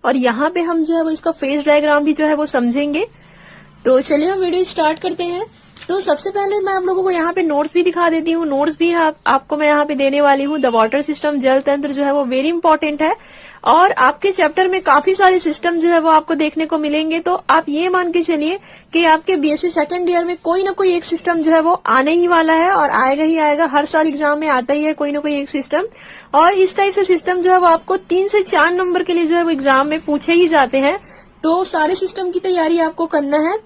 और यहाँ पे हम जो है वो इसका फेस डायग्राम भी जो है वो समझेंगे। तो चलिए हम वीडियो स्टार्ट करते हैं। तो सबसे पहले मैं आप लोगों को यहाँ पे नोट्स भी दिखा देती हूँ। नोट्स भी आपको मैं यहाँ पे देने वाली हूँ। द वाटर सिस्टम, जल तंत्र जो है वो वेरी इंपॉर्टेंट है और आपके चैप्टर में काफी सारे सिस्टम जो है वो आपको देखने को मिलेंगे। तो आप ये मान के चलिए कि आपके बीएससी सेकंड ईयर में कोई ना कोई एक सिस्टम जो है वो आने ही वाला है और आएगा ही आएगा। हर साल एग्जाम में आता ही है कोई ना कोई एक सिस्टम, और इस टाइप से सिस्टम जो है वो आपको 3 से 4 नंबर के लिए जो है वो एग्जाम में पूछे ही जाते हैं। तो सारे सिस्टम की तैयारी आपको करना है।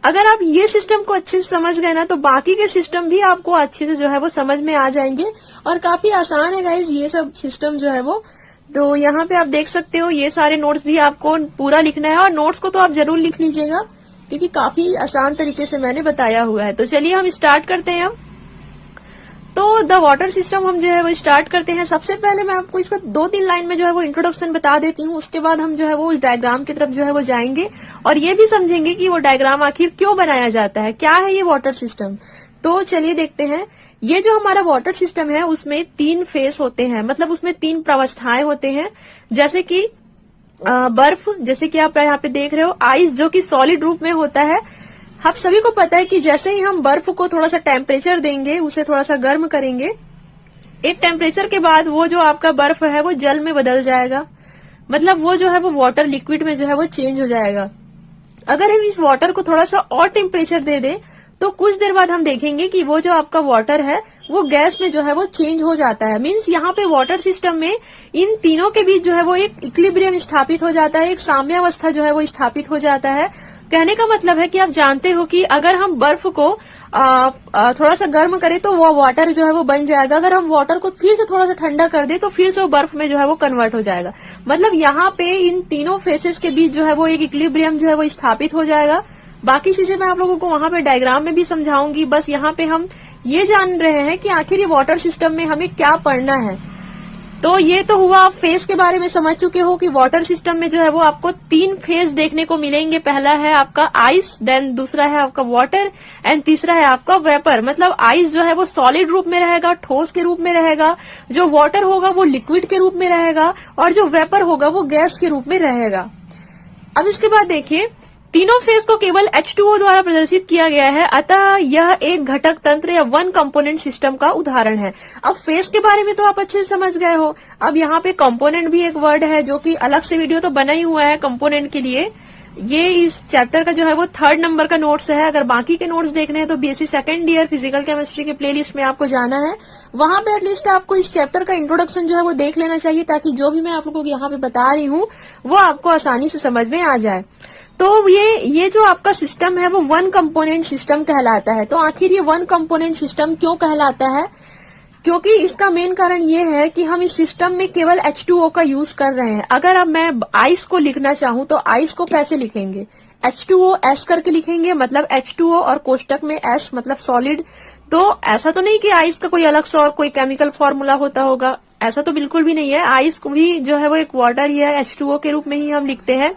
अगर आप ये सिस्टम को अच्छे से समझ गए ना तो बाकी के सिस्टम भी आपको अच्छे से जो है वो समझ में आ जाएंगे और काफी आसान है गाइज ये सब सिस्टम जो है वो। तो यहाँ पे आप देख सकते हो ये सारे नोट्स भी आपको पूरा लिखना है और नोट्स को तो आप जरूर लिख लीजिएगा क्योंकि काफी आसान तरीके से मैंने बताया हुआ है। तो चलिए हम स्टार्ट करते हैं। तो द वाटर सिस्टम हम जो है वो स्टार्ट करते हैं। सबसे पहले मैं आपको इसका 2-3 लाइन में जो है वो इंट्रोडक्शन बता देती हूँ। उसके बाद हम जो है वो उस डायग्राम की तरफ जो है वो जाएंगे और ये भी समझेंगे कि वो डायग्राम आखिर क्यों बनाया जाता है, क्या है ये वाटर सिस्टम। तो चलिए देखते हैं। ये जो हमारा वाटर सिस्टम है उसमें 3 फेस होते हैं, मतलब उसमें 3 प्रावस्थाएं होते हैं। जैसे कि बर्फ, जैसे कि आप यहाँ पे देख रहे हो, आइस जो कि सॉलिड रूप में होता है। आप सभी को पता है कि जैसे ही हम बर्फ को थोड़ा सा टेम्परेचर देंगे, उसे थोड़ा सा गर्म करेंगे, एक टेम्परेचर के बाद वो जो आपका बर्फ है वो जल में बदल जाएगा, मतलब वो जो है वो वाटर लिक्विड में जो है वो चेंज हो जाएगा। अगर हम इस वाटर को थोड़ा सा और टेम्परेचर दे दें तो कुछ देर बाद हम देखेंगे कि वो जो आपका वाटर है वो गैस में जो है वो चेंज हो जाता है। मीन्स यहाँ पे वाटर सिस्टम में इन तीनों के बीच जो है वो एक इक्विलिब्रियम स्थापित हो जाता है, एक साम्यावस्था जो है वो स्थापित हो जाता है। कहने का मतलब है कि आप जानते हो कि अगर हम बर्फ को थोड़ा सा गर्म करें तो वो वाटर जो है वो बन जाएगा। अगर हम वाटर को फिर से थोड़ा सा ठंडा कर दें तो फिर से वो बर्फ में जो है वो कन्वर्ट हो जाएगा। मतलब यहाँ पे इन तीनों फेसेस के बीच जो है वो एक इक्विलिब्रियम जो है वो स्थापित हो जाएगा। बाकी चीजें मैं आप लोगों को वहां पे डायग्राम में भी समझाऊंगी। बस यहाँ पे हम ये जान रहे हैं कि आखिर ये वाटर सिस्टम में हमें क्या पढ़ना है। तो ये तो हुआ, आप फेस के बारे में समझ चुके हो कि वाटर सिस्टम में जो है वो आपको 3 फेस देखने को मिलेंगे। पहला है आपका आइस, देन दूसरा है आपका वाटर एंड तीसरा है आपका वेपर। मतलब आइस जो है वो सॉलिड रूप में रहेगा, ठोस के रूप में रहेगा, जो वाटर होगा वो लिक्विड के रूप में रहेगा और जो वेपर होगा वो गैस के रूप में रहेगा। अब इसके बाद देखिए, तीनों फेस को केवल H2O द्वारा प्रदर्शित किया गया है, अतः यह एक घटक तंत्र या 1 कंपोनेंट सिस्टम का उदाहरण है। अब फेस के बारे में तो आप अच्छे से समझ गए हो। अब यहाँ पे कंपोनेंट भी एक वर्ड है जो कि अलग से वीडियो तो बना ही हुआ है कंपोनेंट के लिए। ये इस चैप्टर का जो है वो 3rd नंबर का नोट्स है। अगर बाकी के नोट्स देखने हैं तो BSc second year physical chemistry के प्लेलिस्ट में आपको जाना है। वहां पे एटलीस्ट आपको इस चैप्टर का इंट्रोडक्शन जो है वो देख लेना चाहिए ताकि जो भी मैं आप लोगों को यहाँ पे बता रही हूँ वो आपको आसानी से समझ में आ जाए। तो ये जो आपका सिस्टम है वो 1 कंपोनेंट सिस्टम कहलाता है। तो आखिर ये 1 कंपोनेंट सिस्टम क्यों कहलाता है? क्योंकि इसका मेन कारण ये है कि हम इस सिस्टम में केवल H2O का यूज कर रहे हैं। अगर अब मैं आइस को लिखना चाहूँ तो आइस को कैसे लिखेंगे? H2O S करके लिखेंगे, मतलब H2O और कोष्टक में S मतलब सॉलिड। तो ऐसा तो नहीं कि आइस का कोई अलग सा और कोई केमिकल फॉर्मूला होता होगा, ऐसा तो बिल्कुल भी नहीं है। आइस को भी जो है वो एक वाटर ही है, H2O के रूप में ही हम लिखते हैं।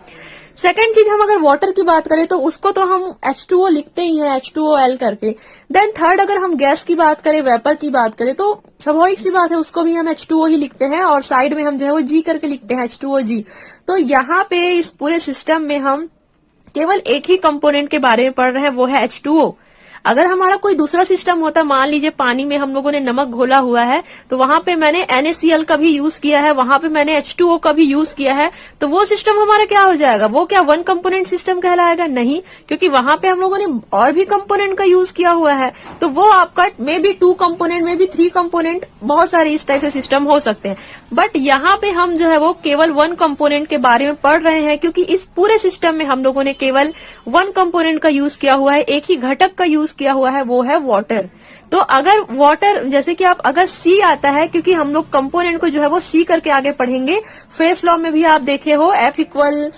सेकंड चीज, हम अगर वाटर की बात करें तो उसको तो हम H2O लिखते ही हैं, H2OL करके। देन थर्ड, अगर हम गैस की बात करें, वेपर की बात करें तो स्वाभाविक सी बात है उसको भी हम H2O ही लिखते हैं और साइड में हम जो है वो G करके लिखते हैं, H2OG। तो यहाँ पे इस पूरे सिस्टम में हम केवल एक ही कंपोनेंट के बारे में पढ़ रहे हैं, वो है H2O। अगर हमारा कोई दूसरा सिस्टम होता, मान लीजिए पानी में हम लोगों ने नमक घोला हुआ है तो वहां पे मैंने NaCl का भी यूज किया है, वहां पे मैंने H2O का भी यूज किया है, तो वो सिस्टम हमारा क्या हो जाएगा? वो क्या 1 कंपोनेंट सिस्टम कहलाएगा? नहीं, क्योंकि वहां पे हम लोगों ने और भी कंपोनेंट का यूज किया हुआ है। तो वो आपका may be 2 component, may be 3 component, बहुत सारे इस टाइप के सिस्टम हो सकते हैं। बट यहाँ पे हम जो है वो केवल 1 कंपोनेंट के बारे में पढ़ रहे हैं क्योंकि इस पूरे सिस्टम में हम लोगों ने केवल 1 कंपोनेंट का यूज किया हुआ है, एक ही घटक का यूज किया हुआ है, वो है वाटर। तो अगर वाटर, जैसे कि आप अगर सी आता है, क्योंकि हम लोग कंपोनेंट को जो है वो सी करके आगे पढ़ेंगे। फेस लॉ में भी आप देखे हो F इक्वल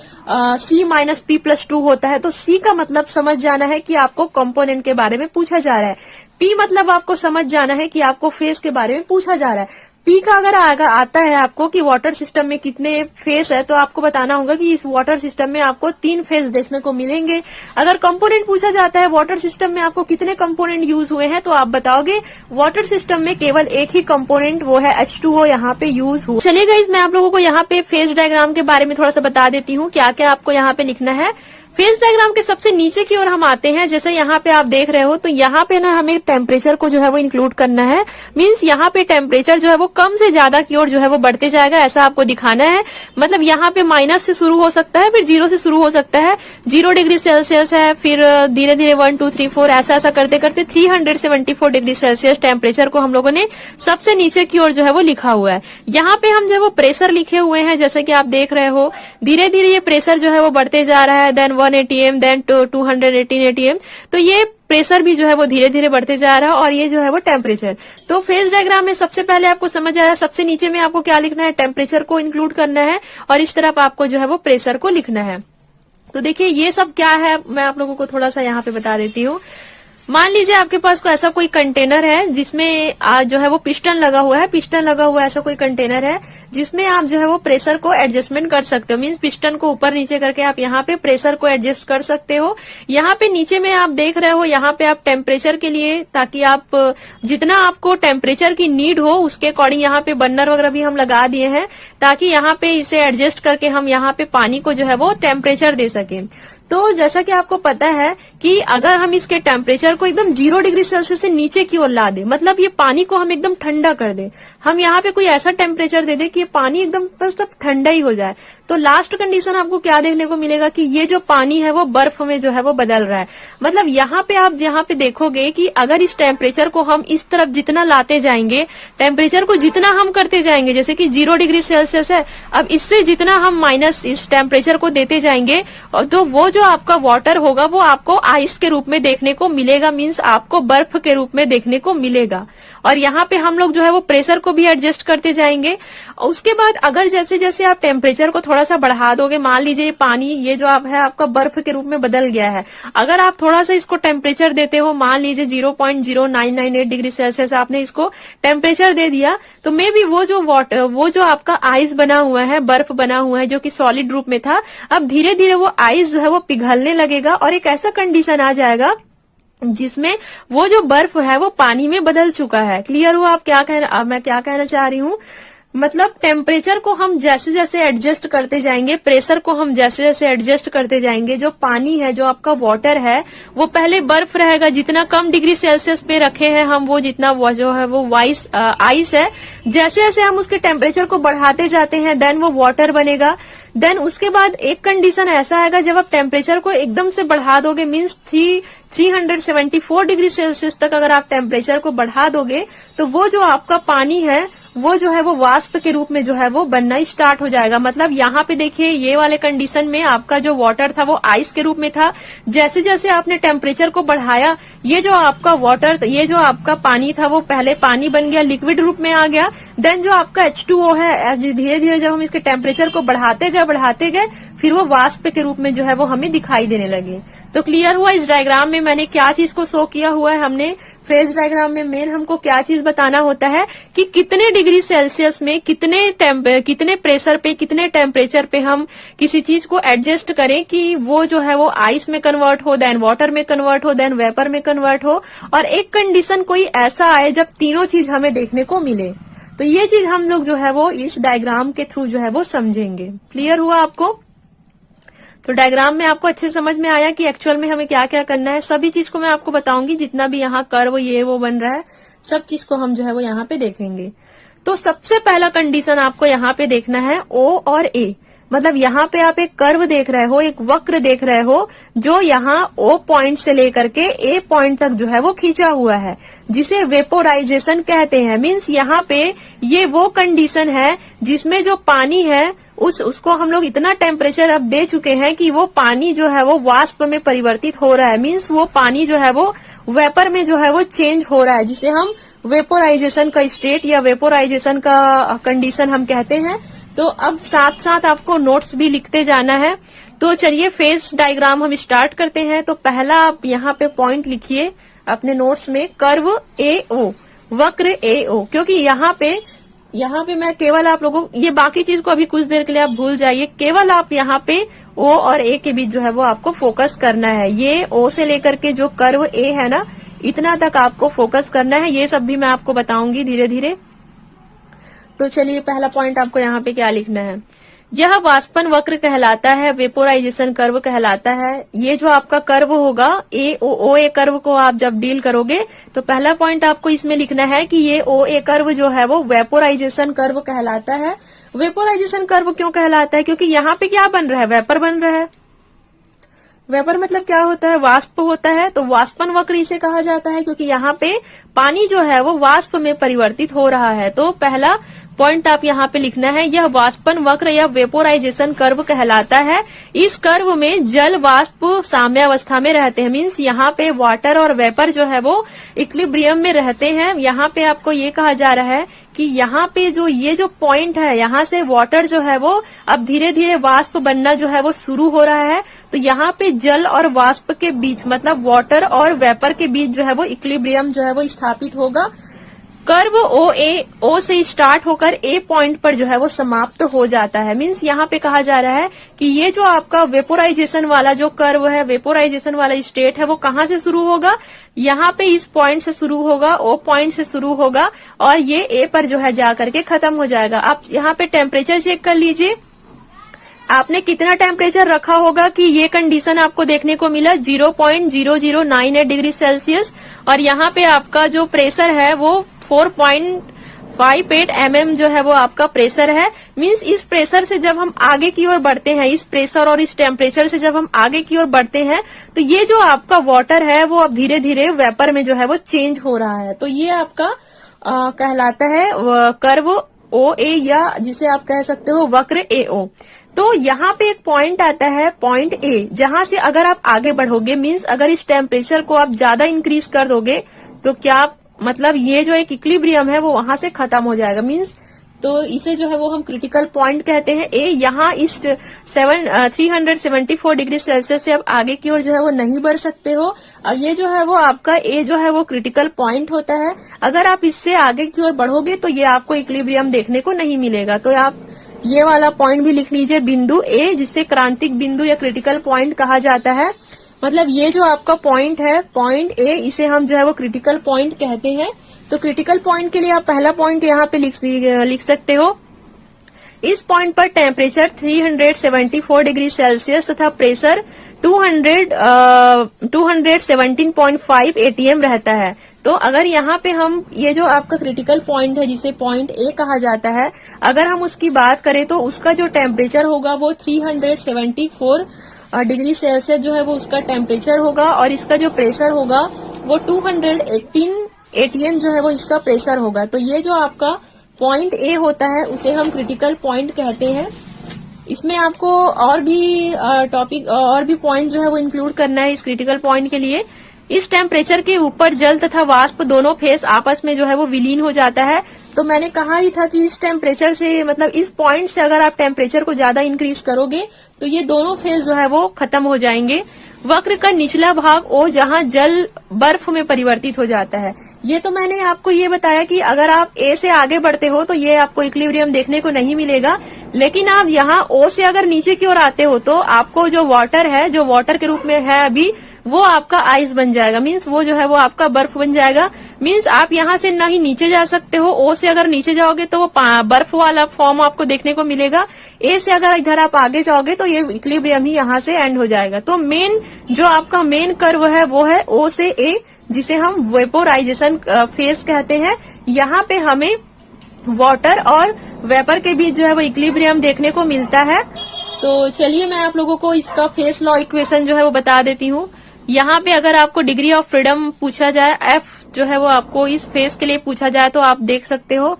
C-P+2 होता है। तो सी का मतलब समझ जाना है कि आपको कंपोनेंट के बारे में पूछा जा रहा है। P मतलब आपको समझ जाना है कि आपको फेस के बारे में पूछा जा रहा है। पी का अगर आता है आपको कि वाटर सिस्टम में कितने फेस है, तो आपको बताना होगा कि इस वाटर सिस्टम में आपको 3 फेस देखने को मिलेंगे। अगर कंपोनेंट पूछा जाता है वाटर सिस्टम में आपको कितने कंपोनेंट यूज हुए हैं, तो आप बताओगे वाटर सिस्टम में केवल एक ही कंपोनेंट, वो है H2O यहाँ पे यूज हुआ। चलिए गाइस, मैं आप लोगों को यहाँ पे फेस डायग्राम के बारे में थोड़ा सा बता देती हूँ क्या क्या आपको यहाँ पे लिखना है। फेस डायग्राम के सबसे नीचे की ओर हम आते हैं। जैसे यहाँ पे आप देख रहे हो, तो यहाँ पे ना हमें टेम्परेचर को जो है वो इंक्लूड करना है। मींस यहाँ पे टेम्परेचर जो है वो कम से ज्यादा की ओर जो है वो बढ़ते जाएगा, ऐसा आपको दिखाना है। मतलब यहाँ पे माइनस से शुरू हो सकता है, फिर 0 से शुरू हो सकता है। 0 डिग्री सेल्सियस है, फिर धीरे धीरे 1 2 3 4 ऐसा करते करते 374 डिग्री सेल्सियस टेम्परेचर को हम लोगों ने सबसे नीचे की ओर जो है वो लिखा हुआ है। यहाँ पे हम जो है वो प्रेशर लिखे हुए हैं, जैसे कि आप देख रहे हो। धीरे धीरे ये प्रेशर जो है वो बढ़ते जा रहा है, देन 1 atm, देन 218 atm। तो ये प्रेशर भी जो है वो धीरे धीरे बढ़ते जा रहा है, और ये जो है वो टेम्परेचर। तो फेस डायग्राम में सबसे पहले आपको समझ आया, सबसे नीचे में आपको क्या लिखना है, टेम्परेचर को इंक्लूड करना है, और इस तरफ आपको जो है वो प्रेशर को लिखना है। तो देखिए ये सब क्या है, मैं आप लोगों को थोड़ा सा यहाँ पे बता देती हूँ। मान लीजिए आपके पास कोई ऐसा कोई कंटेनर है जिसमें जो है वो पिस्टन लगा हुआ है, पिस्टन लगा हुआ ऐसा कोई कंटेनर है जिसमें आप जो है वो प्रेशर को एडजस्टमेंट कर सकते हो। मींस पिस्टन को ऊपर नीचे करके आप यहाँ पे प्रेशर को एडजस्ट कर सकते हो। यहाँ पे नीचे में आप देख रहे हो, यहाँ पे आप टेम्परेचर के लिए, ताकि आप जितना आपको टेम्परेचर की नीड हो उसके अकॉर्डिंग यहाँ पे बर्नर वगैरह भी हम लगा दिए हैं, ताकि यहाँ पे इसे एडजस्ट करके हम यहाँ पे पानी को जो है वो टेम्परेचर दे सके। तो जैसा कि आपको पता है कि अगर हम इसके टेम्परेचर को एकदम 0 डिग्री सेल्सियस से नीचे की ओर ला दे, मतलब ये पानी को हम एकदम ठंडा कर दे, हम यहाँ पे कोई ऐसा टेम्परेचर दे दे कि ये पानी एकदम बस ठंडा ही हो जाए, तो लास्ट कंडीशन आपको क्या देखने को मिलेगा कि ये जो पानी है वो बर्फ में जो है वो बदल रहा है। मतलब यहाँ पे आप यहाँ पे देखोगे कि अगर इस टेम्परेचर को हम इस तरफ जितना लाते जाएंगे, टेम्परेचर को जितना हम करते जाएंगे, जैसे कि 0 डिग्री सेल्सियस है, अब इससे जितना हम माइनस इस टेम्परेचर को देते जाएंगे, तो वो जो आपका वाटर होगा वो आपको आइस के रूप में देखने को मिलेगा। मींस आपको बर्फ के रूप में देखने को मिलेगा। और यहाँ पे हम लोग जो है वो प्रेशर को भी एडजस्ट करते जाएंगे। उसके बाद अगर जैसे जैसे आप टेम्परेचर को थोड़ा सा बढ़ा दोगे, मान लीजिए पानी ये जो आप है आपका बर्फ के रूप में बदल गया है, अगर आप थोड़ा सा इसको टेम्परेचर देते हो, मान लीजिए 0.0998 डिग्री सेल्सियस आपने इसको टेम्परेचर दे दिया, तो मे बी वो जो आपका आइस बना हुआ है, बर्फ बना हुआ है जो कि सॉलिड रूप में था, अब धीरे धीरे वो आइस जो है वो पिघलने लगेगा, और एक ऐसा कंडीशन आ जाएगा जिसमें वो जो बर्फ है वो पानी में बदल चुका है। क्लियर हुआ मैं क्या कहना चाह रही हूँ? मतलब टेम्परेचर को हम जैसे जैसे एडजस्ट करते जाएंगे, प्रेशर को हम जैसे जैसे एडजस्ट करते जाएंगे, जो पानी है, जो आपका वाटर है, वो पहले बर्फ रहेगा। जितना कम डिग्री सेल्सियस पे रखे हैं हम, वो जितना वो जो है वो आइस है, जैसे जैसे हम उसके टेम्परेचर को बढ़ाते जाते हैं, देन वो वाटर बनेगा। देन उसके बाद एक कंडीशन ऐसा आएगा, जब आप टेम्परेचर को एकदम से बढ़ा दोगे, मीन्स 374 डिग्री सेल्सियस तक अगर आप टेम्परेचर को बढ़ा दोगे, तो वो जो आपका पानी है वो जो है वो वाष्प के रूप में जो है वो बनना स्टार्ट हो जाएगा। मतलब यहाँ पे देखिए, ये वाले कंडीशन में आपका जो वाटर था वो आइस के रूप में था। जैसे जैसे आपने टेम्परेचर को बढ़ाया, ये जो आपका वाटर, ये जो आपका पानी था वो पहले पानी बन गया, लिक्विड रूप में आ गया। देन जो आपका H2O है, धीरे धीरे जब हम इसके टेम्परेचर को बढ़ाते गए, फिर वो वाष्प के रूप में जो है वो हमें दिखाई देने लगे। तो क्लियर हुआ इस डायग्राम में मैंने क्या चीज को शो किया हुआ है। हमने फेज डायग्राम में मेन हमको क्या चीज बताना होता है कि कितने डिग्री सेल्सियस में कितने प्रेशर पे, कितने टेम्परेचर पे हम किसी चीज को एडजस्ट करें कि वो जो है वो आइस में कन्वर्ट हो, देन वाटर में कन्वर्ट हो, देन वेपर में कन्वर्ट हो, और एक कंडीशन कोई ऐसा आए जब तीनों चीज हमें देखने को मिले। तो ये चीज हम लोग जो है वो इस डायग्राम के थ्रू जो है वो समझेंगे। क्लियर हुआ आपको? तो डायग्राम में आपको अच्छे समझ में आया कि एक्चुअल में हमें क्या क्या करना है। सभी चीज को मैं आपको बताऊंगी, जितना भी यहाँ कर्व ये वो बन रहा है, सब चीज को हम जो है वो यहाँ पे देखेंगे। तो सबसे पहला कंडीशन आपको यहाँ पे देखना है O और A। मतलब यहाँ पे आप एक कर्व देख रहे हो, एक वक्र देख रहे हो, जो यहाँ O पॉइंट से लेकर के A पॉइंट तक जो है वो खींचा हुआ है, जिसे वेपोराइजेशन कहते हैं। मीन्स यहाँ पे ये वो कंडीशन है जिसमें जो पानी है उसको हम लोग इतना टेम्परेचर अब दे चुके हैं कि वो पानी जो है वो वाष्प में परिवर्तित हो रहा है। मीन्स वो पानी जो है वो वेपर में जो है वो चेंज हो रहा है, जिसे हम वेपोराइजेशन का स्टेट या वेपोराइजेशन का कंडीशन हम कहते हैं। तो अब साथ साथ आपको नोट्स भी लिखते जाना है। तो चलिए फेज डायग्राम हम स्टार्ट करते हैं। तो पहला आप यहाँ पे पॉइंट लिखिए अपने नोट्स में, कर्व AO, वक्र AO, क्योंकि यहाँ पे यहाँ पे मैं केवल आप लोगों ये बाकी चीज को अभी कुछ देर के लिए आप भूल जाइए, केवल आप यहाँ पे ओ और ए के बीच जो है वो आपको फोकस करना है। ये ओ से लेकर के जो कर्व ए है ना, इतना तक आपको फोकस करना है। ये सब भी मैं आपको बताऊंगी धीरे धीरे। तो चलिए पहला पॉइंट आपको यहाँ पे क्या लिखना है, यह वाष्पन वक्र कहलाता है, वेपोराइजेशन कर्व कहलाता है। ये जो आपका कर्व होगा ओ ए कर्व को आप जब डील करोगे तो पहला पॉइंट आपको इसमें लिखना है कि ये ओ ए कर्व जो है वो वेपोराइजेशन कर्व कहलाता है। वेपोराइजेशन कर्व क्यों कहलाता है, क्योंकि यहाँ पे क्या बन रहा है, वेपर बन रहा है। वेपर मतलब क्या होता है, वाष्प होता है। तो वाष्पन वक्र इसे कहा जाता है क्योंकि यहाँ पे पानी जो है वो वाष्प में परिवर्तित हो रहा है। तो पहला पॉइंट आप यहाँ पे लिखना है, यह वाष्पन वक्र या वेपोराइजेशन कर्व कहलाता है। इस कर्व में जल वाष्प साम्य अवस्था में रहते हैं, मीन्स यहाँ पे वाटर और वेपर जो है वो इक्विलिब्रियम में रहते हैं। यहाँ पे आपको ये कहा जा रहा है कि यहाँ पे जो ये जो पॉइंट है, यहाँ से वाटर जो है वो अब धीरे धीरे वाष्प बनना जो है वो शुरू हो रहा है। तो यहाँ पे जल और वाष्प के बीच मतलब वाटर और वेपर के बीच जो है वो इक्विलिब्रियम जो है वो स्थापित होगा। कर्व ओ से स्टार्ट होकर ए पॉइंट पर जो है वो समाप्त हो जाता है। मीन्स यहाँ पे कहा जा रहा है कि ये जो आपका वेपोराइजेशन वाला जो कर्व है, वेपोराइजेशन वाला स्टेट है, वो कहाँ से शुरू होगा, यहाँ पे इस पॉइंट से शुरू होगा, ओ पॉइंट से शुरू होगा और ये ए पर जो है जाकर के खत्म हो जाएगा। आप यहाँ पे टेम्परेचर चेक कर लीजिए, आपने कितना टेम्परेचर रखा होगा कि ये कंडीशन आपको देखने को मिला 0.0098 डिग्री सेल्सियस। और यहाँ पे आपका जो प्रेशर है वो 4.58 mm जो है वो आपका प्रेशर है। मींस इस प्रेशर से जब हम आगे की ओर बढ़ते हैं, इस प्रेशर और इस टेम्परेचर से जब हम आगे की ओर बढ़ते हैं तो ये जो आपका वाटर है वो अब धीरे धीरे वेपर में जो है वो चेंज हो रहा है। तो ये आपका कहलाता है कर्व ओ ए, या जिसे आप कह सकते हो वक्र ए ओ। तो यहाँ पे एक पॉइंट आता है पॉइंट ए, जहां से अगर आप आगे बढ़ोगे, मींस अगर इस टेम्परेचर को आप ज्यादा इंक्रीज कर दोगे तो क्या मतलब ये जो एक इक्विलिब्रियम है वो वहां से खत्म हो जाएगा। मींस तो इसे जो है वो हम क्रिटिकल पॉइंट कहते हैं ए। यहाँ इस 374 डिग्री सेल्सियस से आप आगे की ओर जो है वो नहीं बढ़ सकते हो। और ये जो है वो आपका ए जो है वो क्रिटिकल पॉइंट होता है। अगर आप इससे आगे की ओर बढ़ोगे तो ये आपको इक्विलिब्रियम देखने को नहीं मिलेगा। तो आप ये वाला पॉइंट भी लिख लीजिए, बिंदु ए, जिसे क्रांतिक बिंदु या क्रिटिकल पॉइंट कहा जाता है। मतलब ये जो आपका पॉइंट है पॉइंट ए, इसे हम जो है वो क्रिटिकल पॉइंट कहते हैं। तो क्रिटिकल पॉइंट के लिए आप पहला पॉइंट यहाँ पे लिख सकते हो, इस पॉइंट पर टेम्परेचर 374 डिग्री सेल्सियस तथा प्रेशर 217.5 ATM रहता है। तो अगर यहाँ पे हम ये जो आपका क्रिटिकल पॉइंट है जिसे पॉइंट ए कहा जाता है, अगर हम उसकी बात करें तो उसका जो टेम्परेचर होगा वो 374 डिग्री सेल्सियस जो है वो उसका टेम्परेचर होगा और इसका जो प्रेशर होगा वो 218 ATM जो है वो इसका प्रेशर होगा। तो ये जो आपका पॉइंट ए होता है उसे हम क्रिटिकल पॉइंट कहते हैं। इसमें आपको और भी टॉपिक और भी पॉइंट जो है वो इंक्लूड करना है इस क्रिटिकल पॉइंट के लिए। इस टेम्परेचर के ऊपर जल तथा वाष्प दोनों फेस आपस में जो है वो विलीन हो जाता है। तो मैंने कहा ही था कि इस टेम्परेचर से मतलब इस पॉइंट से अगर आप टेम्परेचर को ज्यादा इंक्रीज करोगे तो ये दोनों फेस जो है वो खत्म हो जाएंगे। वक्र का निचला भाग ओ, जहां जल बर्फ में परिवर्तित हो जाता है। ये तो मैंने आपको ये बताया कि अगर आप ए से आगे बढ़ते हो तो ये आपको इक्विलिब्रियम देखने को नहीं मिलेगा, लेकिन आप यहाँ ओ से अगर नीचे की ओर आते हो तो आपको जो वाटर है, जो वाटर के रूप में है अभी, वो आपका आइस बन जाएगा। मीन्स वो जो है वो आपका बर्फ बन जाएगा। मीन्स आप यहाँ से ना ही नीचे जा सकते हो, ओ से अगर नीचे जाओगे तो वो बर्फ वाला फॉर्म आपको देखने को मिलेगा। ए से अगर इधर आप आगे जाओगे तो ये इक्विलिब्रियम ही यहाँ से एंड हो जाएगा। तो मेन जो आपका मेन कर्व है वो है ओ से ए, जिसे हम वेपोराइजेशन फेज कहते हैं। यहाँ पे हमें वाटर और वेपर के बीच जो है वो इक्विलिब्रियम देखने को मिलता है। तो चलिए मैं आप लोगों को इसका फेस लॉ इक्वेशन जो है वो बता देती हूँ। यहाँ पे अगर आपको डिग्री ऑफ फ्रीडम पूछा जाए, एफ जो है वो आपको इस फेस के लिए पूछा जाए तो आप देख सकते हो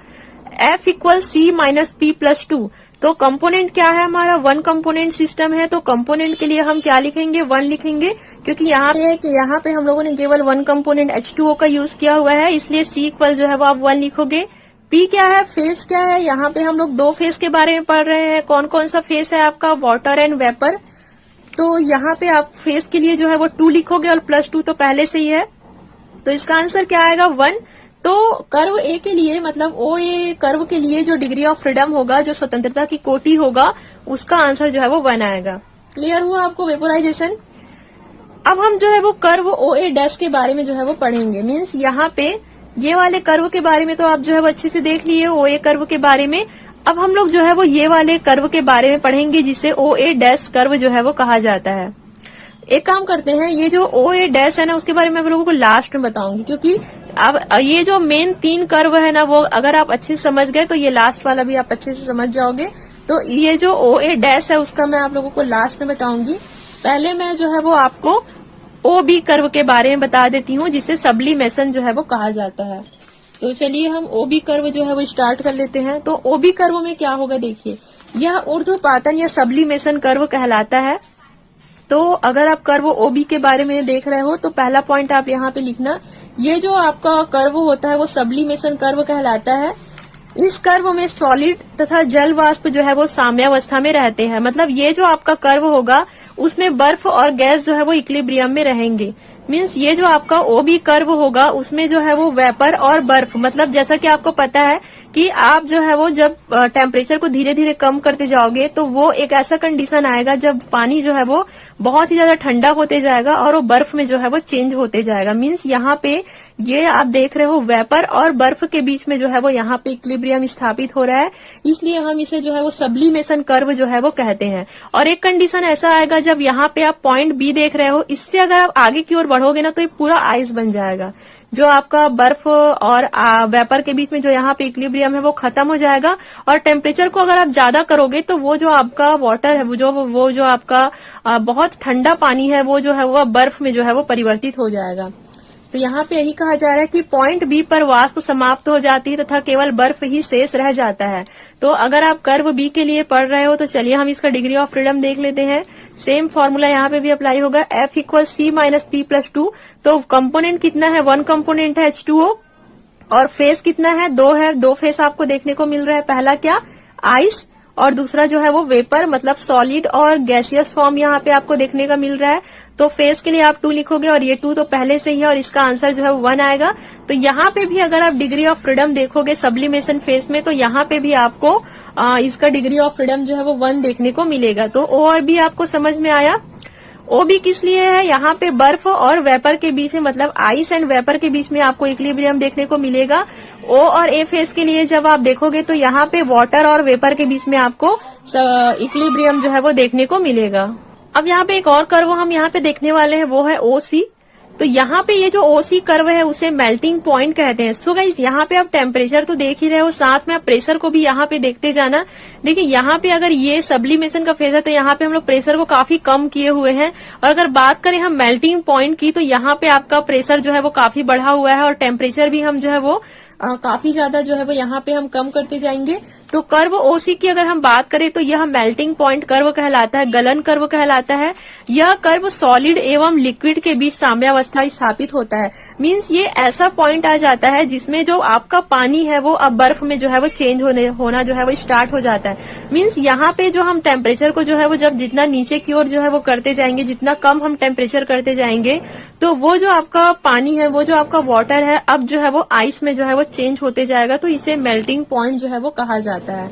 F = C - P + 2। तो कंपोनेंट क्या है हमारा, वन कंपोनेंट सिस्टम है। तो कंपोनेंट के लिए हम क्या लिखेंगे, 1 लिखेंगे, क्योंकि यहाँ पे है कि यहाँ पे हम लोगों ने केवल वन कंपोनेंट H2O का यूज किया हुआ है, इसलिए C = जो है वो आप 1 लिखोगे। P क्या है, फेस क्या है, यहाँ पे हम लोग 2 फेस के बारे में पढ़ रहे हैं। कौन कौन सा फेस है आपका, वाटर एंड वेपर। तो यहाँ पे आप फेस के लिए जो है वो 2 लिखोगे और +2 तो पहले से ही है। तो इसका आंसर क्या आएगा, 1। तो कर्व ए के लिए मतलब ओ ए कर्व के लिए जो डिग्री ऑफ फ्रीडम होगा, जो स्वतंत्रता की कोटि होगा, उसका आंसर जो है वो 1 आएगा। क्लियर हुआ आपको वेपोराइजेशन? अब हम जो है वो कर्व ओ ए डैश के बारे में जो है वो पढ़ेंगे। मीन्स यहाँ पे ये वाले कर्व के बारे में तो आप जो है वो अच्छे से देख लिए ओ ए कर्व के बारे में। अब हम लोग जो है वो ये वाले कर्व के बारे में पढ़ेंगे जिसे ओ ए डैश कर्व जो है वो कहा जाता है। एक काम करते हैं, ये जो ओ ए डैश है ना, उसके बारे में आप लोगों को लास्ट में बताऊंगी, क्योंकि अब ये जो मेन 3 कर्व है ना, वो अगर आप अच्छे से समझ गए तो ये लास्ट वाला भी आप अच्छे से समझ जाओगे। तो ये जो ओ ए डैश है उसका मैं आप लोगों को लास्ट में बताऊंगी। पहले मैं जो है वो आपको ओ बी कर्व के बारे में बता देती हूँ, जिसे सब्लिमेशन जो है वो कहा जाता है। तो चलिए हम ओ बी कर्व जो है वो स्टार्ट कर लेते हैं। तो ओ बी कर्व में क्या होगा, देखिए यह ऊर्ध्वपातन या सब्लिमेशन कर्व कहलाता है। तो अगर आप कर्व ओ बी के बारे में देख रहे हो तो पहला पॉइंट आप यहाँ पे लिखना, ये जो आपका कर्व होता है वो सब्लिमेशन कर्व कहलाता है। इस कर्व में सॉलिड तथा जल वाष्प जो है वो साम्यावस्था में रहते हैं। मतलब ये जो आपका कर्व होगा उसमें बर्फ और गैस जो है वो इक्विलिब्रियम में रहेंगे। मीन्स ये जो आपका ओ बी कर्व होगा उसमें जो है वो वेपर और बर्फ, मतलब जैसा कि आपको पता है कि आप जो है वो जब टेम्परेचर को धीरे धीरे कम करते जाओगे तो वो एक ऐसा कंडीशन आएगा जब पानी जो है वो बहुत ही ज्यादा ठंडा होते जाएगा और वो बर्फ में जो है वो चेंज होते जाएगा। मीन्स यहाँ पे ये आप देख रहे हो वेपर और बर्फ के बीच में जो है वो यहाँ पे इक्विलिब्रियम स्थापित हो रहा है, इसलिए हम इसे जो है वो सब्लिमेशन कर्व जो है वो कहते हैं। और एक कंडीशन ऐसा आएगा जब यहाँ पे आप पॉइंट बी देख रहे हो, इससे अगर आप आगे की ओर बढ़ोगे ना तो ये पूरा आइस बन जाएगा। जो आपका बर्फ और वेपर के बीच में जो यहाँ पे इक्विलिब्रियम है वो खत्म हो जाएगा और टेम्परेचर को अगर आप ज्यादा करोगे तो वो जो आपका वाटर है वो जो आपका बहुत ठंडा पानी है वो जो है वो बर्फ में जो है वो परिवर्तित हो जाएगा। तो यहाँ पे यही कहा जा रहा है कि पॉइंट बी पर वाष्प समाप्त हो जाती है तथा केवल बर्फ ही शेष रह जाता है। तो अगर आप कर्व बी के लिए पढ़ रहे हो तो चलिए हम इसका डिग्री ऑफ फ्रीडम देख लेते हैं। सेम फॉर्मूला यहाँ पे भी अप्लाई होगा, F equal C minus P plus 2। तो कंपोनेंट कितना है, 1 कंपोनेंट है H2O और फेस कितना है, 2 है। 2 फेस आपको देखने को मिल रहा है। पहला क्या, आइस, और दूसरा जो है वो वेपर, मतलब सॉलिड और गैसियस फॉर्म यहाँ पे आपको देखने का मिल रहा है। तो फेस के लिए आप 2 लिखोगे और ये 2 तो पहले से ही है और इसका आंसर जो है 1 आएगा। तो यहाँ पे भी अगर आप डिग्री ऑफ फ्रीडम देखोगे सब्लिमेशन फेस में तो यहाँ पे भी आपको इसका डिग्री ऑफ फ्रीडम जो है वो 1 देखने को मिलेगा। तो ओ और बी आपको समझ में आया। ओ बी किस लिए है, यहाँ पे बर्फ और वेपर के बीच में, मतलब आइस एंड वेपर के बीच में आपको इक्विलिब्रियम देखने को मिलेगा। ओ और ए फेस के लिए जब आप देखोगे तो यहाँ पे वाटर और वेपर के बीच में आपको इक्विलिब्रियम जो है वो देखने को मिलेगा। अब यहाँ पे एक और कर्व हम यहाँ पे देखने वाले हैं, वो है ओ सी। तो यहाँ पे ये जो ओ सी कर्व है उसे मेल्टिंग पॉइंट कहते हैं। सो गाइस यहाँ पे आप टेम्परेचर तो देख ही रहे हो, साथ में आप प्रेशर को भी यहाँ पे देखते जाना। देखिए यहाँ पे अगर ये सब्लिमेशन का फेज है तो यहाँ पे हम लोग प्रेशर को काफी कम किए हुए हैं, और अगर बात करें हम मेल्टिंग पॉइंट की तो यहाँ पे आपका प्रेशर जो है वो काफी बढ़ा हुआ है और टेम्परेचर भी हम जो है वो काफी ज्यादा जो है वो यहाँ पे हम कम करते जाएंगे। तो कर्व ओसी की अगर हम बात करें तो यह मेल्टिंग पॉइंट कर्व कहलाता है, गलन कर्व कहलाता है। यह कर्व सॉलिड एवं लिक्विड के बीच साम्यावस्था स्थापित होता है। मींस ये ऐसा पॉइंट आ जाता है जिसमें जो आपका पानी है वो अब बर्फ में जो है वो चेंज होना जो है वो स्टार्ट हो जाता है। मींस यहाँ पे जो हम टेम्परेचर को जो है वो जब जितना नीचे की ओर जो है वो करते जाएंगे, जितना कम हम टेम्परेचर करते जाएंगे, तो वो जो आपका पानी है, वो जो आपका वाटर है, अब जो है वो आइस में जो है वो चेंज होते जाएगा। तो इसे मेल्टिंग पॉइंट जो है वो कहा जाता है।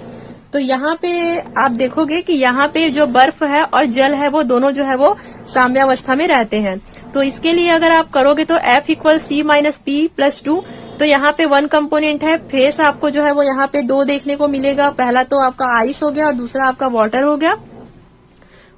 तो यहाँ पे आप देखोगे कि यहाँ पे जो बर्फ है और जल है वो दोनों जो है वो साम्यावस्था में रहते हैं। तो इसके लिए अगर आप करोगे तो F equal C minus P plus 2। तो यहाँ पे 1 कंपोनेंट है, फेस आपको जो है वो यहाँ पे 2 देखने को मिलेगा। पहला तो आपका आइस हो गया और दूसरा आपका वाटर हो गया,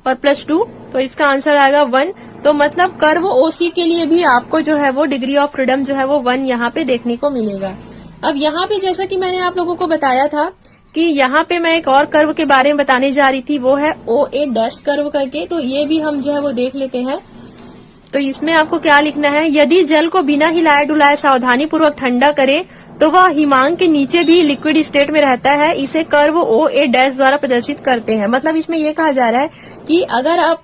और प्लस 2, तो इसका आंसर आएगा 1। तो मतलब कर्व ओसी के लिए भी आपको जो है वो डिग्री ऑफ फ्रीडम जो है वो 1 यहाँ पे देखने को मिलेगा। अब यहाँ पे जैसा कि मैंने आप लोगों को बताया था कि यहाँ पे मैं एक और कर्व के बारे में बताने जा रही थी, वो है OA डैश कर्व करके। तो ये भी हम जो है वो देख लेते हैं। तो इसमें आपको क्या लिखना है, यदि जल को बिना हिलाए डुलाए सावधानी पूर्वक ठंडा करे तो वह हिमांक के नीचे भी लिक्विड स्टेट में रहता है। इसे कर्व OA डैश द्वारा प्रदर्शित करते हैं। मतलब इसमें यह कहा जा रहा है कि अगर आप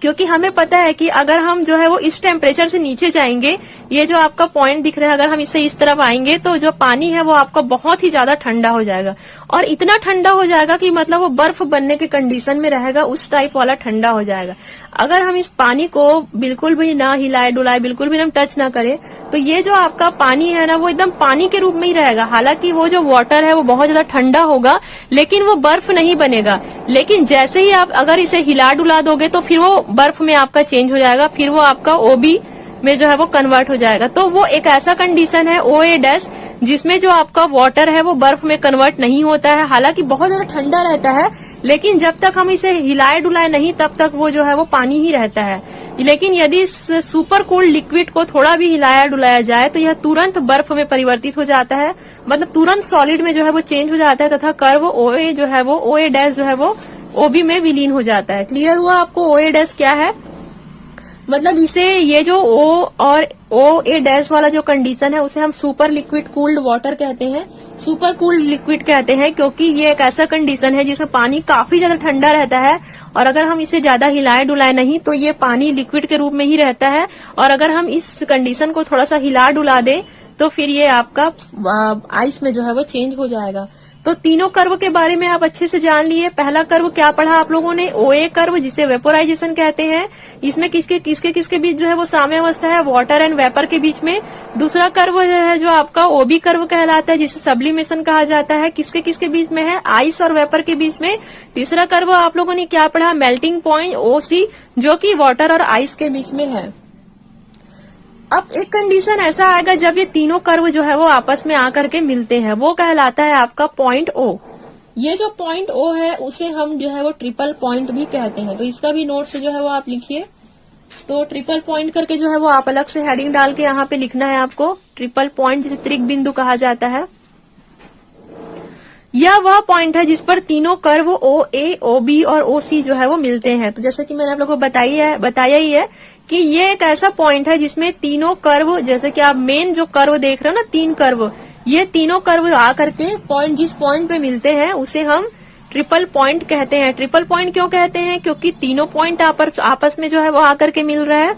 क्योंकि हमें पता है कि अगर हम जो है वो इस टेम्परेचर से नीचे जाएंगे, ये जो आपका पॉइंट दिख रहा है, अगर हम इससे इस तरफ आएंगे तो जो पानी है वो आपका बहुत ही ज्यादा ठंडा हो जाएगा, और इतना ठंडा हो जाएगा कि मतलब वो बर्फ बनने के कंडीशन में रहेगा, उस टाइप वाला ठंडा हो जाएगा। अगर हम इस पानी को बिल्कुल भी ना हिलाए डुलाए, बिल्कुल भी हम टच ना करें, तो ये जो आपका पानी है ना वो एकदम पानी के रूप में ही रहेगा। हालांकि वो जो वाटर है वो बहुत ज्यादा ठंडा होगा, लेकिन वो बर्फ नहीं बनेगा। लेकिन जैसे ही आप अगर इसे हिला डुला दोगे तो फिर वो बर्फ में आपका चेंज हो जाएगा, फिर वो आपका ओबी में जो है वो कन्वर्ट हो जाएगा। तो वो एक ऐसा कंडीशन है OA- जिसमें जो आपका वाटर है वो बर्फ में कन्वर्ट नहीं होता है। हालांकि बहुत ज्यादा ठंडा रहता है, लेकिन जब तक हम इसे हिलाए डुलाए नहीं तब तक वो जो है वो पानी ही रहता है। लेकिन यदि इस सुपर कोल्ड लिक्विड को थोड़ा भी हिलाया डुलाया जाए तो यह तुरंत बर्फ में परिवर्तित हो जाता है, मतलब तुरंत सॉलिड में जो है वो चेंज हो जाता है, तथा कर्व OA जो है वो OA- जो है वो OB में विलीन हो जाता है। क्लियर हुआ आपको OA- क्या है? मतलब इसे ये जो O और OA- वाला जो कंडीशन है उसे हम सुपर लिक्विड कूल्ड वाटर कहते हैं, सुपर कूल्ड लिक्विड कहते हैं, क्योंकि ये एक ऐसा कंडीशन है जिसमें पानी काफी ज्यादा ठंडा रहता है, और अगर हम इसे ज्यादा हिलाए डुलाए नहीं तो ये पानी लिक्विड के रूप में ही रहता है, और अगर हम इस कंडीशन को थोड़ा सा हिला डुला दे तो फिर ये आपका आइस में जो है वो चेंज हो जाएगा। तो तीनों कर्व के बारे में आप अच्छे से जान लिए। पहला कर्व क्या पढ़ा आप लोगों ने? OA कर्व, जिसे वेपोराइजेशन कहते हैं। इसमें किसके किसके बीच जो है वो साम्यावस्था है, वाटर एंड वेपर के बीच में। दूसरा कर्व है जो आपका OB कर्व कहलाता है, जिसे सब्लिमेशन कहा जाता है, किसके बीच में है? आइस और वेपर के बीच में। तीसरा कर्व आप लोगों ने क्या पढ़ा? मेल्टिंग पॉइंट OC, जो कि वाटर और आइस के बीच में है। अब एक कंडीशन ऐसा आएगा जब ये तीनों कर्व जो है वो आपस में आकर के मिलते हैं, वो कहलाता है आपका पॉइंट O। ये जो पॉइंट O है उसे हम जो है वो ट्रिपल पॉइंट भी कहते हैं। तो इसका भी नोट्स जो है वो आप लिखिए। तो ट्रिपल पॉइंट करके जो है वो आप अलग से हेडिंग डाल के यहाँ पे लिखना है आपको। ट्रिपल पॉइंट जिसे त्रिक बिंदु कहा जाता है। यह वह पॉइंट है जिस पर तीनों कर्व OA, OB और OC जो है वो मिलते हैं। तो जैसे कि मैंने आप लोगों को बताया ही है कि ये एक ऐसा पॉइंट है जिसमें तीनों कर्व, जैसे कि आप मेन जो कर्व देख रहे हो ना, 3 कर्व, ये तीनों कर्व आकर के पॉइंट जिस पॉइंट पे मिलते हैं उसे हम ट्रिपल पॉइंट कहते हैं। ट्रिपल पॉइंट क्यों कहते हैं? क्योंकि तीनों पॉइंट आपस में जो है वो आकर के मिल रहा है।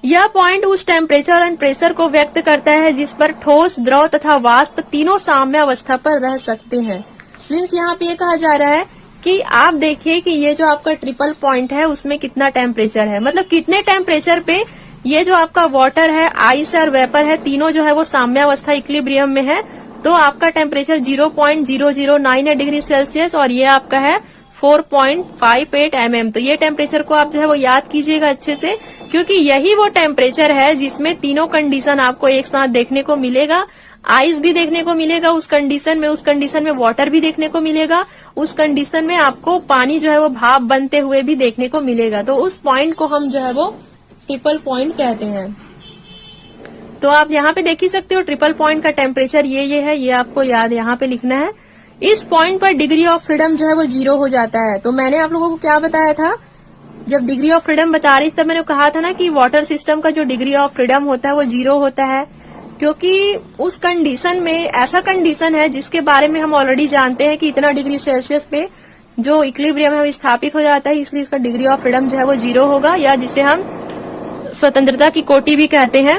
यह पॉइंट उस टेम्परेचर एंड प्रेशर को व्यक्त करता है जिस पर ठोस, द्रव तथा वाष्प तीनों साम्यावस्था पर रह सकते हैं। मीन्स यहाँ पे ये कहा जा रहा है कि आप देखिए कि ये जो आपका ट्रिपल पॉइंट है उसमें कितना टेम्परेचर है, मतलब कितने टेम्परेचर पे ये जो आपका वाटर है, आइस और वेपर है, तीनों जो है वो साम्यावस्था इक्विलिब्रियम में है। तो आपका टेम्परेचर 0.009 डिग्री सेल्सियस और ये आपका है 4.58 mm। तो ये टेम्परेचर को आप जो है वो याद कीजिएगा अच्छे से, क्योंकि यही वो टेम्परेचर है जिसमें तीनों कंडीशन आपको एक साथ देखने को मिलेगा। आइस भी देखने को मिलेगा उस कंडीशन में वाटर भी देखने को मिलेगा, उस कंडीशन में आपको पानी जो है वो भाप बनते हुए भी देखने को मिलेगा। तो उस पॉइंट को हम जो है वो ट्रिपल पॉइंट कहते हैं। तो आप यहाँ पे देख ही सकते हो ट्रिपल पॉइंट का टेम्परेचर ये है, ये आपको याद यहाँ पे लिखना है। इस पॉइंट पर डिग्री ऑफ फ्रीडम जो है वो 0 हो जाता है। तो मैंने आप लोगों को क्या बताया था, जब डिग्री ऑफ फ्रीडम बता रही तब मैंने कहा था ना कि वाटर सिस्टम का जो डिग्री ऑफ फ्रीडम होता है वो 0 होता है, क्योंकि उस कंडीशन में ऐसा कंडीशन है जिसके बारे में हम ऑलरेडी जानते हैं कि इतना डिग्री सेल्सियस पे जो इक्विलिब्रियम है वो स्थापित हो जाता है, इसलिए इसका डिग्री ऑफ फ्रीडम जो है वो 0 होगा, या जिसे हम स्वतंत्रता की कोटि भी कहते हैं।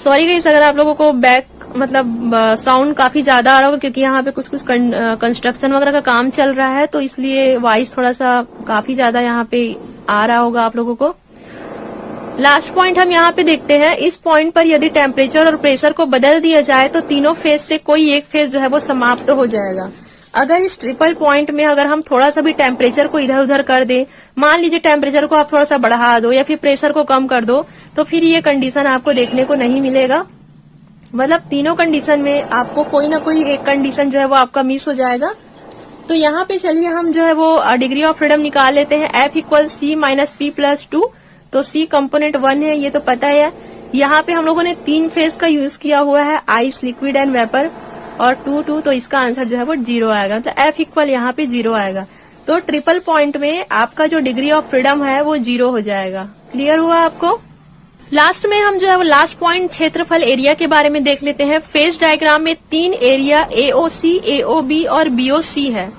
सॉरी गाइस अगर आप लोगों को बैक मतलब साउंड काफी ज्यादा आ रहा होगा, क्योंकि यहाँ पे कुछ कंस्ट्रक्शन वगैरह का काम चल रहा है, तो इसलिए वॉइस थोड़ा सा काफी ज्यादा यहाँ पे आ रहा होगा आप लोगों को। लास्ट पॉइंट हम यहाँ पे देखते हैं। इस पॉइंट पर यदि टेम्परेचर और प्रेशर को बदल दिया जाए तो तीनों फेज से कोई एक फेज जो है वो समाप्त हो जाएगा। अगर इस ट्रिपल पॉइंट में अगर हम थोड़ा सा भी टेम्परेचर को इधर उधर कर दे, मान लीजिए टेम्परेचर को आप थोड़ा सा बढ़ा दो या फिर प्रेशर को कम कर दो, तो फिर ये कंडीशन आपको देखने को नहीं मिलेगा। मतलब तीनों कंडीशन में आपको कोई ना कोई एक कंडीशन जो है वो आपका मिस हो जाएगा। तो यहाँ पे चलिए हम जो है वो डिग्री ऑफ फ्रीडम निकाल लेते हैं। F = C - P+2। तो C कंपोनेंट 1 है, ये तो पता है। यहाँ पे हम लोगों ने 3 फेज का यूज किया हुआ है, आइस, लिक्विड एंड वेपर, और 2 तो इसका आंसर जो है वो 0 आएगा। तो F यहाँ पे 0 आएगा। तो ट्रिपल पॉइंट में आपका जो डिग्री ऑफ फ्रीडम है वो 0 हो जाएगा। क्लियर हुआ आपको? लास्ट में हम जो है वो लास्ट पॉइंट क्षेत्रफल एरिया के बारे में देख लेते हैं। फेज डायग्राम में 3 एरिया AOC, AOB और BOC है।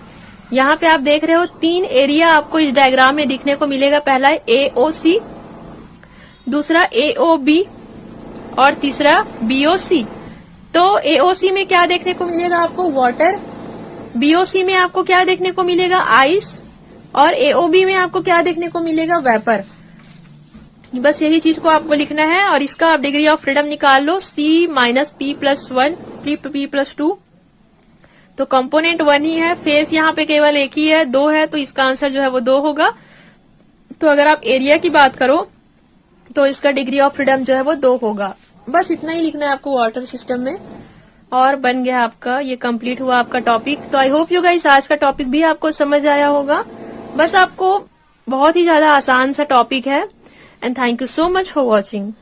यहाँ पे आप देख रहे हो 3 एरिया आपको इस डायग्राम में दिखने को मिलेगा। पहला है AOC, दूसरा AOB और तीसरा BOC। तो AOC में क्या देखने को मिलेगा आपको? वाटर। BOC में आपको क्या देखने को मिलेगा? आइस। और AOB में आपको क्या देखने को मिलेगा? वेपर। बस यही चीज को आपको लिखना है और इसका आप डिग्री ऑफ फ्रीडम निकाल लो, C माइनस P+1 P+2। तो कंपोनेंट 1 ही है, फेस यहाँ पे केवल एक ही है, 2 है, तो इसका आंसर जो है वो 2 होगा। तो अगर आप एरिया की बात करो तो इसका डिग्री ऑफ फ्रीडम जो है वो 2 होगा। बस इतना ही लिखना है आपको वाटर सिस्टम में और बन गया आपका, ये कंप्लीट हुआ आपका टॉपिक। तो आई होप यू गाइस आज का टॉपिक भी आपको समझ आया होगा। बस आपको बहुत ही ज्यादा आसान सा टॉपिक है। And thank you so much for watching.